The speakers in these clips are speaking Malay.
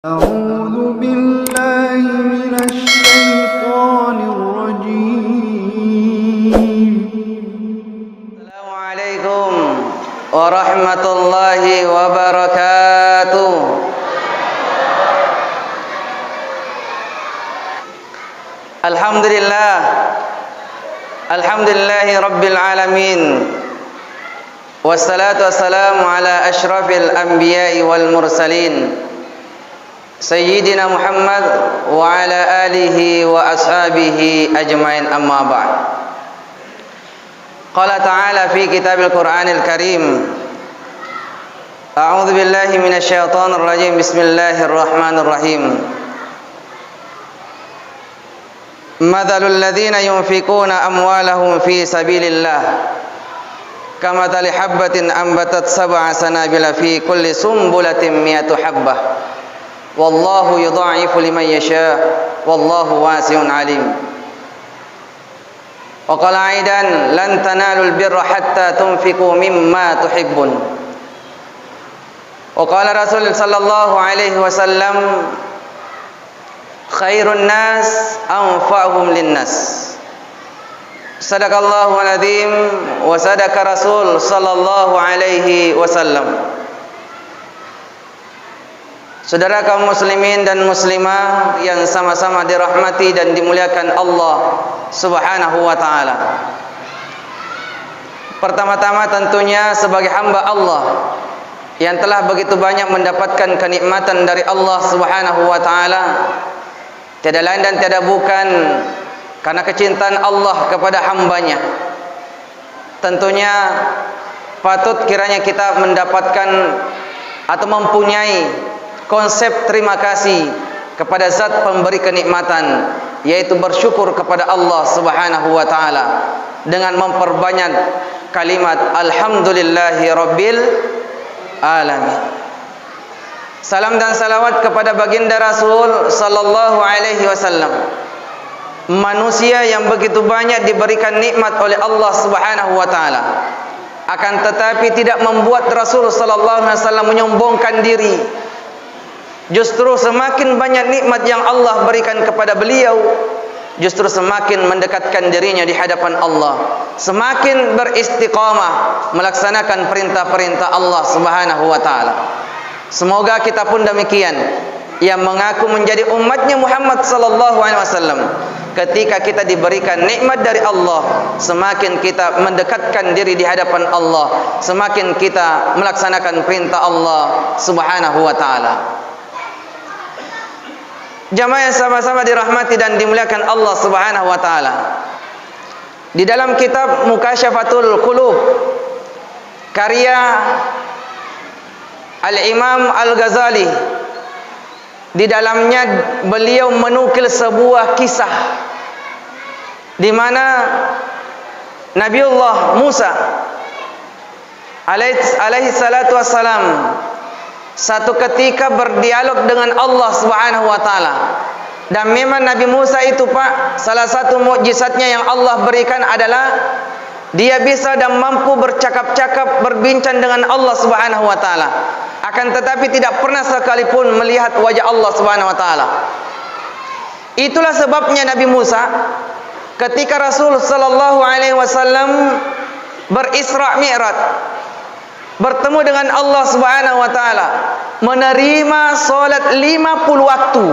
أعوذ بالله من الشيطان الرجيم. السلام عليكم ورحمة الله وبركاته. Alhamdulillah, alhamdulillahi rabbil alamin. Wassalatu wassalamu ala ashrafil anbiya'i wal mursalin, Sayyidina Muhammad wa ala alihi wa ashabihi ajmain, amma ba'd. Qala ta'ala fi kitabil Qur'anil Karim, A'udzu billahi minasy syaithanir rajim. Bismillahirrahmanirrahim. Mathalul ladzina yunfikuna amwalahum fi sabilillah kamathali habbatin ambatat sab'a sanabila fi kulli sumbulatin mi'atu habbah wallahu yudha'ifu liman yasha wallahu wasi'un alim. Wa qala aidan lan tanalul birra hatta tunfiqu mimma tuhibbun. Wa qala Rasul sallallahu alaihi wasallam khairun nas anfa'uhum linnas. Sadaqallahu al-azim wa sadaqa Rasul sallallahu alaihi wasallam. Saudara kaum muslimin dan muslimah yang sama-sama dirahmati dan dimuliakan Allah Subhanahu wa taala. Pertama-tama tentunya sebagai hamba Allah yang telah begitu banyak mendapatkan kenikmatan dari Allah Subhanahu wa taala, tiada lain dan tiada bukan karena kecintaan Allah kepada hambanya. Tentunya patut kiranya kita mendapatkan atau mempunyai konsep terima kasih kepada zat pemberi kenikmatan, yaitu bersyukur kepada Allah Subhanahu wa taala dengan memperbanyak kalimat alhamdulillahi rabbil alamin. Salam dan salawat kepada baginda Rasul sallallahu alaihi wasallam, manusia yang begitu banyak diberikan nikmat oleh Allah Subhanahu wa taala, akan tetapi tidak membuat Rasul sallallahu alaihi wasallam menyombongkan diri. Justru semakin banyak nikmat yang Allah berikan kepada beliau, justru semakin mendekatkan dirinya di hadapan Allah, semakin beristiqamah melaksanakan perintah-perintah Allah Subhanahu wa taala. Semoga kita pun demikian, yang mengaku menjadi umatnya Muhammad sallallahu alaihi wasallam. Ketika kita diberikan nikmat dari Allah, semakin kita mendekatkan diri di hadapan Allah, semakin kita melaksanakan perintah Allah Subhanahu wa taala. Jamaah yang sama-sama dirahmati dan dimuliakan Allah Subhanahu wa taala. Di dalam kitab Mukasyafatul Qulub karya Al-Imam Al-Ghazali, di dalamnya beliau menukil sebuah kisah di mana Nabiullah Musa alaihi salatu wassalam satu ketika berdialog dengan Allah Subhanahu wa taala. Dan memang Nabi Musa itu, Pak, salah satu mukjizatnya yang Allah berikan adalah dia bisa dan mampu bercakap-cakap, berbincang dengan Allah Subhanahu wa taala. Akan tetapi tidak pernah sekalipun melihat wajah Allah Subhanahu wa taala. Itulah sebabnya Nabi Musa ketika Rasul sallallahu alaihi wasallam berisra Mi'raj, bertemu dengan Allah Subhanahu wa taala, menerima salat 50 waktu.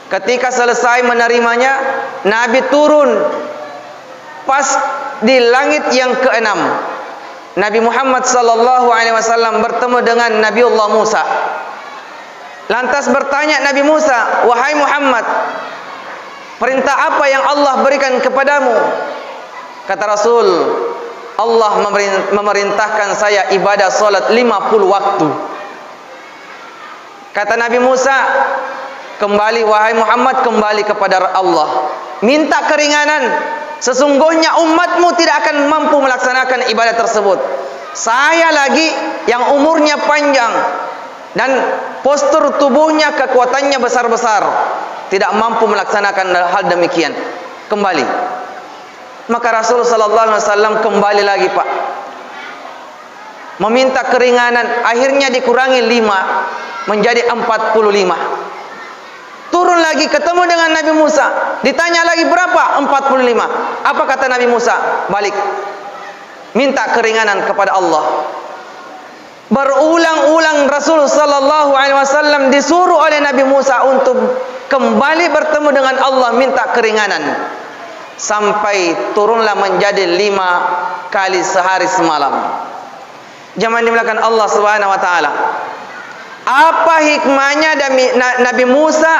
Ketika selesai menerimanya, Nabi turun pas di langit yang ke-6. Nabi Muhammad sallallahu alaihi wasallam bertemu dengan Nabiullah Musa. Lantas bertanya Nabi Musa, "Wahai Muhammad, perintah apa yang Allah berikan kepadamu?" Kata Rasul, Allah memerintahkan saya ibadah salat 50 waktu. Kata Nabi Musa, "Kembali wahai Muhammad, kembali kepada Allah. Minta keringanan. Sesungguhnya umatmu tidak akan mampu melaksanakan ibadah tersebut. Saya lagi yang umurnya panjang dan postur tubuhnya, kekuatannya besar-besar, tidak mampu melaksanakan hal demikian. Kembali." Maka Rasul sallallahu alaihi wasallam kembali lagi, Pak, meminta keringanan. Akhirnya dikurangi 5. menjadi 45. Turun lagi ketemu dengan Nabi Musa, ditanya lagi berapa? 45. Apa kata Nabi Musa? Balik, minta keringanan kepada Allah. Berulang-ulang Rasul sallallahu alaihi wasallam disuruh oleh Nabi Musa untuk kembali bertemu dengan Allah, minta keringanan, sampai turunlah menjadi 5 kali sehari semalam. Jamaah dimuliakan Allah Subhanahu wa taala. Apa hikmahnya Nabi Musa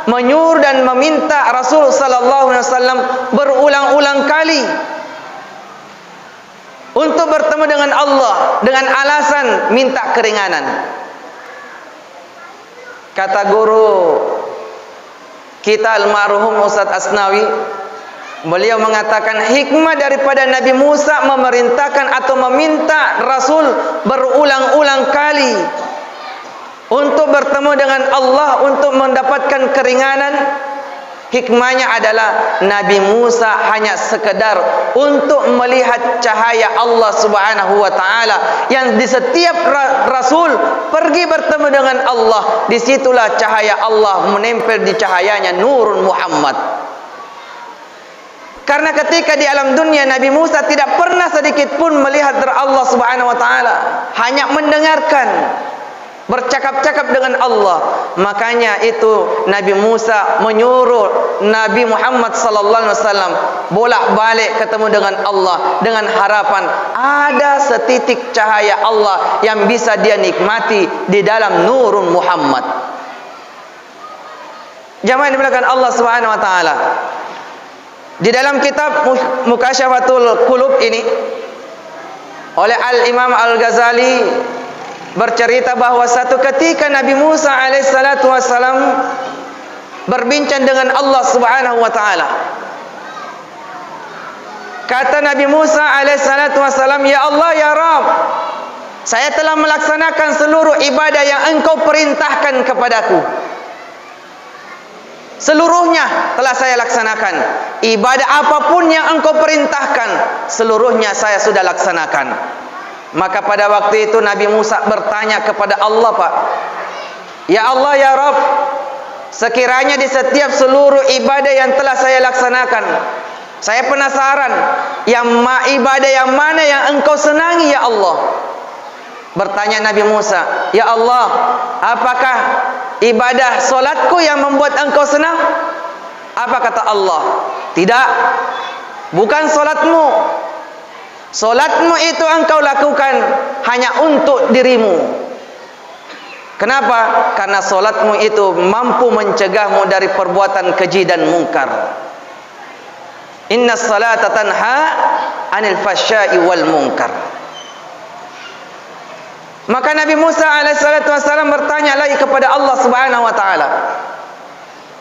menyuruh dan meminta Rasul sallallahu alaihi wasallam berulang-ulang kali untuk bertemu dengan Allah dengan alasan minta keringanan? Kata guru kita almarhum Ustaz Asnawi, beliau mengatakan hikmah daripada Nabi Musa memerintahkan atau meminta Rasul berulang-ulang kali untuk bertemu dengan Allah, untuk mendapatkan keringanan, hikmahnya adalah Nabi Musa hanya sekedar untuk melihat cahaya Allah Subhanahu wa taala, yang di setiap Rasul pergi bertemu dengan Allah, disitulah cahaya Allah menempel di cahayanya, nurun Muhammad. Karena ketika di alam dunia Nabi Musa tidak pernah sedikit pun melihat Allah Subhanahu wa taala, hanya mendengarkan, bercakap-cakap dengan Allah. Makanya itu Nabi Musa menyuruh Nabi Muhammad sallallahu alaihi wasallam bolak-balik ketemu dengan Allah dengan harapan ada setitik cahaya Allah yang bisa dia nikmati di dalam nurun Muhammad. Jamaah dimuliakan Allah Subhanahu wa taala. Di dalam kitab Mukasyafatul Qulub ini oleh Al-Imam Al-Ghazali bercerita bahwa satu ketika Nabi Musa alaihissalatu wassalam berbincang dengan Allah Subhanahu wa taala. Kata Nabi Musa alaihissalatu wassalam, "Ya Allah, ya Rabb, saya telah melaksanakan seluruh ibadah yang Engkau perintahkan kepadaku. Seluruhnya telah saya laksanakan. Ibadah apapun yang Engkau perintahkan, seluruhnya saya sudah laksanakan." Maka pada waktu itu Nabi Musa bertanya kepada Allah, Pak, "Ya Allah, ya Rabb, sekiranya di setiap seluruh ibadah yang telah saya laksanakan, saya penasaran ibadah yang mana yang Engkau senangi, ya Allah?" Bertanya Nabi Musa, "Ya Allah, apakah ibadah solatku yang membuat Engkau senang?" Apa kata Allah? "Tidak, bukan solatmu. Solatmu itu engkau lakukan hanya untuk dirimu. Kenapa? Karena solatmu itu mampu mencegahmu dari perbuatan keji dan mungkar. Inna salata tanha anil fahsya'i wal munkar." Maka Nabi Musa alaihissalatu wassalam bertanya lagi kepada Allah Subhanahu wa taala,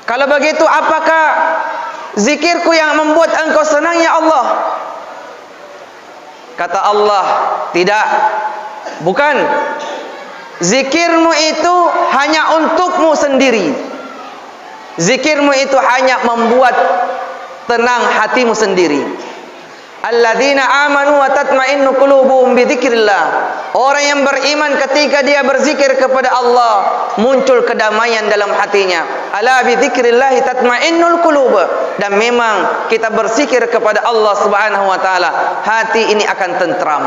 "Kalau begitu apakah zikirku yang membuat engkau senang, ya Allah?" Kata Allah, "Tidak, bukan. Zikirmu itu hanya untukmu sendiri. Zikirmu itu hanya membuat tenang hatimu sendiri. Alladzina amanu wa tatma'innu qulubuhum bi dzikrillah." Orang yang beriman ketika dia berzikir kepada Allah, muncul kedamaian dalam hatinya. Ala bi dzikrillah tatma'innul qulub. Dan memang kita berzikir kepada Allah Subhanahu wa taala, hati ini akan tentram.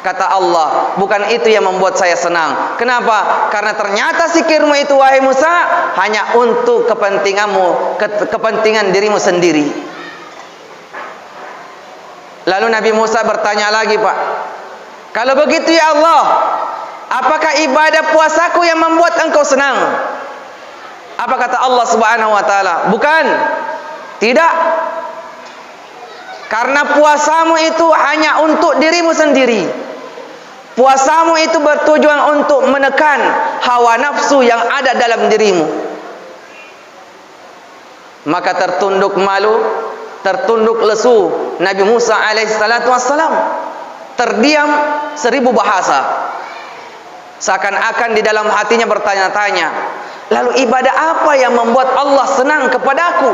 Kata Allah, "Bukan itu yang membuat saya senang." Kenapa? Karena ternyata zikirmu itu, wahai Musa, hanya untuk kepentinganmu, kepentingan dirimu sendiri. Lalu Nabi Musa bertanya lagi, Pak, "Kalau begitu ya Allah, apakah ibadah puasaku yang membuat engkau senang?" Apa kata Allah Subhanahu wa taala? "Bukan. Tidak. Karena puasamu itu hanya untuk dirimu sendiri. Puasamu itu bertujuan untuk menekan hawa nafsu yang ada dalam dirimu." Maka tertunduk malu, tertunduk lesu Nabi Musa alaihissalatu wassalam, terdiam 1000 bahasa. Seakan-akan di dalam hatinya bertanya-tanya, lalu ibadah apa yang membuat Allah senang kepadaku?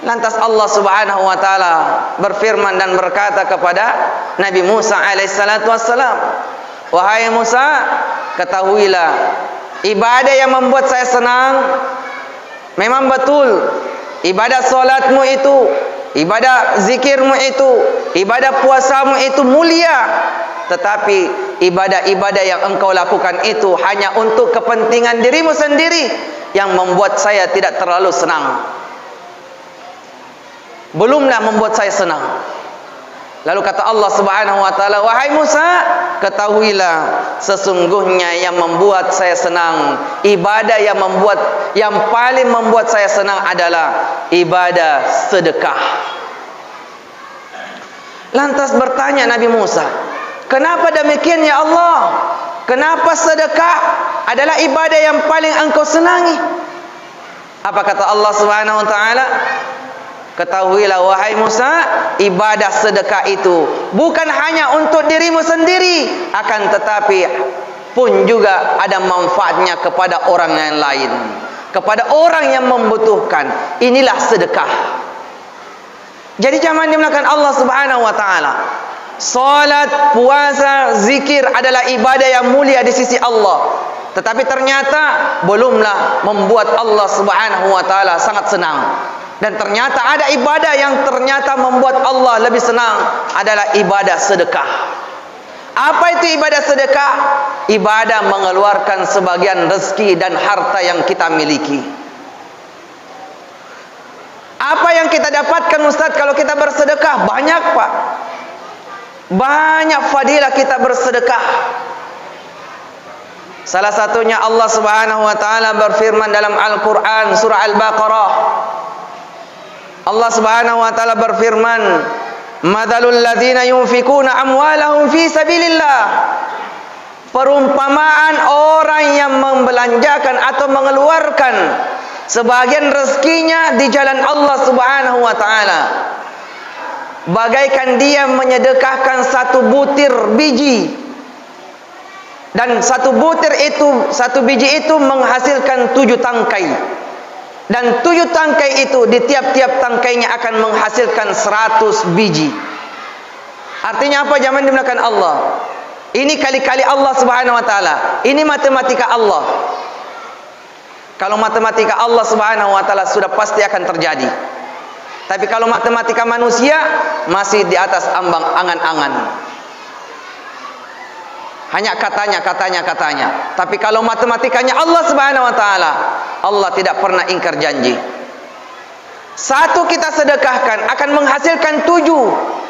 Lantas Allah Subhanahu wa taala berfirman dan berkata kepada Nabi Musa alaihissalatu wassalam, "Wahai Musa, ketahuilah ibadah yang membuat saya senang memang betul. Ibadah solatmu itu, ibadah zikirmu itu, ibadah puasamu itu mulia. Tetapi ibadah-ibadah yang engkau lakukan itu hanya untuk kepentingan dirimu sendiri yang membuat saya tidak terlalu senang. Belumlah membuat saya senang. Lalu kata Allah Subhanahu wa taala, wahai Musa, ketahuilah sesungguhnya yang membuat saya senang, ibadah yang paling membuat saya senang adalah ibadah sedekah. Lantas bertanya Nabi Musa, kenapa demikian ya Allah? Kenapa sedekah adalah ibadah yang paling engkau senangi? Apa kata Allah Subhanahu wa taala? Ketahuilah wahai Musa, ibadah sedekah itu bukan hanya untuk dirimu sendiri, akan tetapi pun juga ada manfaatnya kepada orang yang lain, kepada orang yang membutuhkan. Inilah sedekah. Jadi jangan dimulakan Allah Subhanahu wa taala. Salat, puasa, zikir adalah ibadah yang mulia di sisi Allah. Tetapi ternyata belumlah membuat Allah Subhanahu wa taala sangat senang. Dan ternyata ada ibadah yang ternyata membuat Allah lebih senang, adalah ibadah sedekah. Apa itu ibadah sedekah? Ibadah mengeluarkan sebagian rezeki dan harta yang kita miliki. Apa yang kita dapatkan Ustaz kalau kita bersedekah? Banyak Pak. Banyak fadilah kita bersedekah. Salah satunya Allah Subhanahu wa taala berfirman dalam Al-Qur'an surah Al-Baqarah. Allah Subhanahu wa taala berfirman, "Matsalul ladzina yunfikuna amwalahum fi sabilillah." Perumpamaan orang yang membelanjakan atau mengeluarkan sebagian rezekinya di jalan Allah Subhanahu wa taala, bagaikan dia menyedekahkan satu butir biji, dan satu biji itu menghasilkan 7 tangkai, dan 7 tangkai itu di tiap-tiap tangkainya akan menghasilkan 100 biji. Artinya apa jamaah dimulakan Allah? Ini kali-kali Allah Subhanahu wa taala. Ini matematika Allah. Kalau matematika Allah Subhanahu wa taala sudah pasti akan terjadi. Tapi kalau matematika manusia masih di atas ambang angan-angan. Hanya katanya. Tapi kalau matematikanya Allah Subhanahu wa taala, Allah tidak pernah ingkar janji. Satu kita sedekahkan akan menghasilkan 7.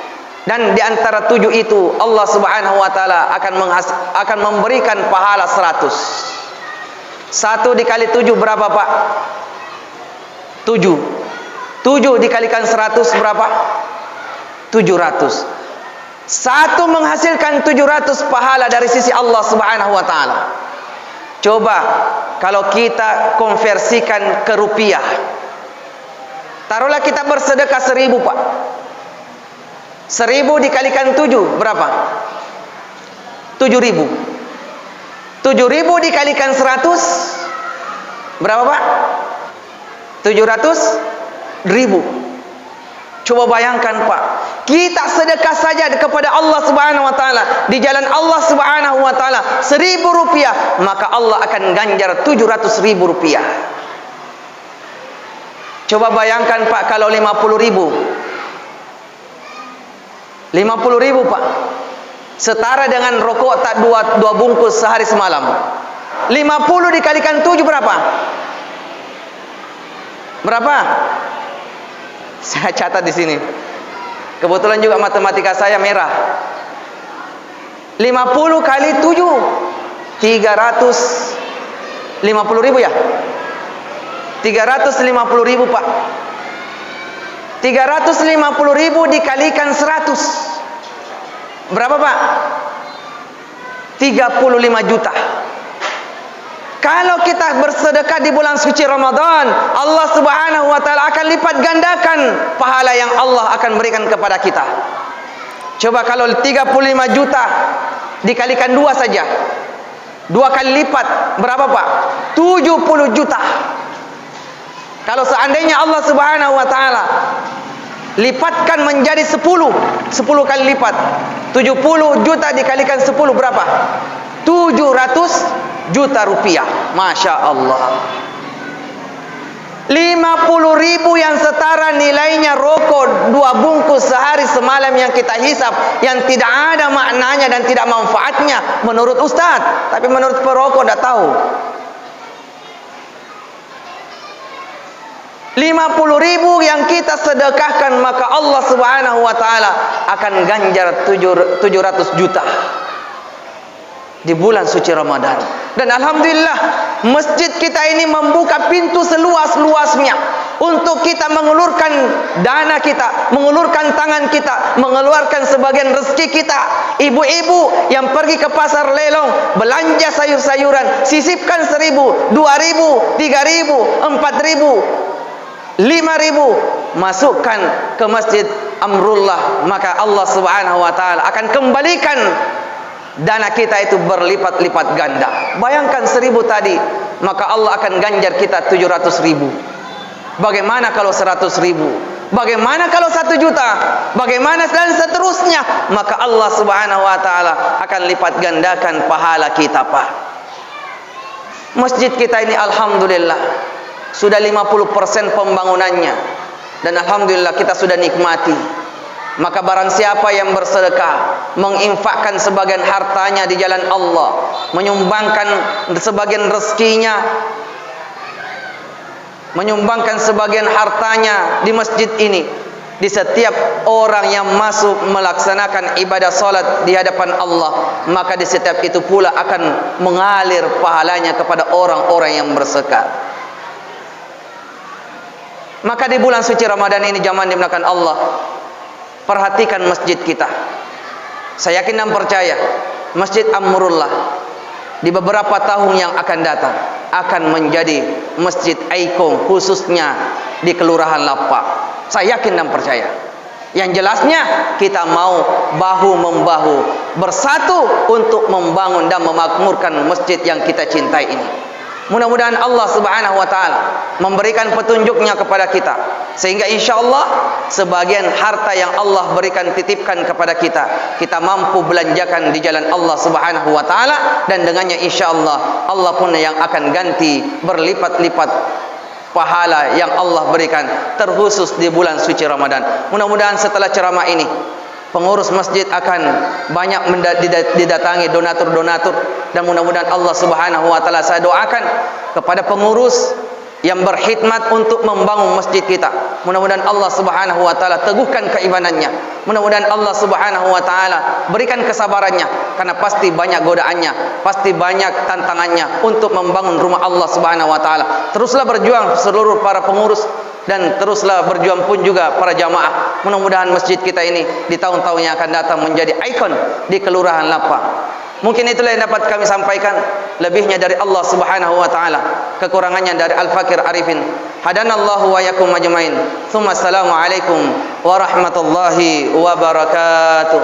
Dan di antara 7 itu Allah Subhanahu wa taala akan memberikan pahala 100. 1 dikali 7 berapa Pak? 7. 7 dikalikan 100 berapa? 700. 1 menghasilkan 700 pahala dari sisi Allah Subhanahu wa taala. Coba kalau kita konversikan ke rupiah. Taruhlah kita bersedekah 1000 Pak. 1000 dikalikan 7 berapa? 7000. 7000 dikalikan 100 berapa Pak? 700.000. Coba bayangkan Pak, kita sedekah saja kepada Allah Subhanahu wa taala di jalan Allah Subhanahu wa taala 1000 rupiah, maka Allah akan ganjar 700.000 rupiah. Coba bayangkan Pak kalau 50.000. 50.000 Pak, setara dengan rokok tak dua bungkus sehari semalam. 50 dikalikan 7 berapa? Berapa? Saya catat di sini. Kebetulan juga matematika saya merah. 50 kali 7 350.000 ya? 350.000 Pak. 350.000 dikalikan 100 berapa Pak? 35 juta. Kalau kita bersedekah di bulan suci Ramadan, Allah Subhanahu wa taala akan lipat gandakan pahala yang Allah akan berikan kepada kita. Coba kalau 35 juta dikalikan 2 saja, 2 kali lipat berapa Pak? 70 juta. Kalau seandainya Allah Subhanahu wa taala lipatkan menjadi 10 kali lipat, 70 juta dikalikan 10 berapa? 700 juta rupiah. Masya Allah. 50.000 yang setara nilainya rokok 2 bungkus sehari semalam yang kita hisap, yang tidak ada maknanya dan tidak manfaatnya menurut Ustadz, tapi menurut perokok tidak tahu. 50.000 yang kita sedekahkan, maka Allah Subhanahu wa taala akan ganjar 700 juta di bulan suci Ramadan. Dan alhamdulillah, masjid kita ini membuka pintu seluas-luasnya untuk kita mengulurkan dana kita, mengulurkan tangan kita, mengeluarkan sebagian rezeki kita. Ibu-ibu yang pergi ke pasar lelong belanja sayur-sayuran, sisipkan 1.000, 2.000, 3.000, 4.000, 5.000, masukkan ke masjid Amrullah, maka Allah Subhanahu wa taala akan kembalikan dana kita itu berlipat-lipat ganda. Bayangkan 1.000 tadi, maka Allah akan ganjar kita 700.000. Bagaimana kalau 100.000? Bagaimana kalau 1 juta? Bagaimana dan seterusnya? Maka Allah Subhanahu wa taala akan lipat gandakan pahala kita, Pak. Masjid kita ini alhamdulillah sudah 50% pembangunannya, dan alhamdulillah kita sudah nikmati. Maka barang siapa yang bersedekah, menginfakkan sebagian hartanya di jalan Allah, menyumbangkan sebagian rezekinya, menyumbangkan sebagian hartanya di masjid ini, di setiap orang yang masuk melaksanakan ibadah salat di hadapan Allah, maka di setiap itu pula akan mengalir pahalanya kepada orang-orang yang bersedekah. Maka di bulan suci Ramadan ini, jamaah dimuliakan Allah, perhatikan masjid kita. Saya yakin dan percaya Masjid Amrullah di beberapa tahun yang akan datang akan menjadi masjid ikon, khususnya di Kelurahan Lapak. Saya yakin dan percaya. Yang jelasnya kita mau bahu-membahu bersatu untuk membangun dan memakmurkan masjid yang kita cintai ini. Mudah-mudahan Allah Subhanahu wa taala memberikan petunjuknya kepada kita, sehingga insyaallah sebagian harta yang Allah berikan, titipkan kepada kita, kita mampu belanjakan di jalan Allah Subhanahu wa taala, dan dengannya insyaallah Allah pun yang akan ganti berlipat-lipat pahala yang Allah berikan, terkhusus di bulan suci Ramadan. Mudah-mudahan setelah ceramah ini pengurus masjid akan banyak didatangi donatur-donatur, dan mudah-mudahan Allah Subhanahu wa taala, saya doakan kepada pengurus yang berkhidmat untuk membangun masjid kita, mudah-mudahan Allah Subhanahu wa taala teguhkan keimanannya, mudah-mudahan Allah Subhanahu wa taala berikan kesabarannya, karena pasti banyak godaannya, pasti banyak tantangannya untuk membangun rumah Allah Subhanahu wa taala. Teruslah berjuang seluruh para pengurus, dan teruslah berjuang pun juga para jamaah. Mudah-mudahan masjid kita ini di tahun-tahun yang akan datang menjadi ikon di Kelurahan Lapak. Mungkin itulah yang dapat kami sampaikan. Lebihnya dari Allah Subhanahu wa taala, kekurangannya dari Al-Fakir Arifin. Hadanallahu wa yakum ajmain. Tsumma assalamu alaikum warahmatullahi wabarakatuh.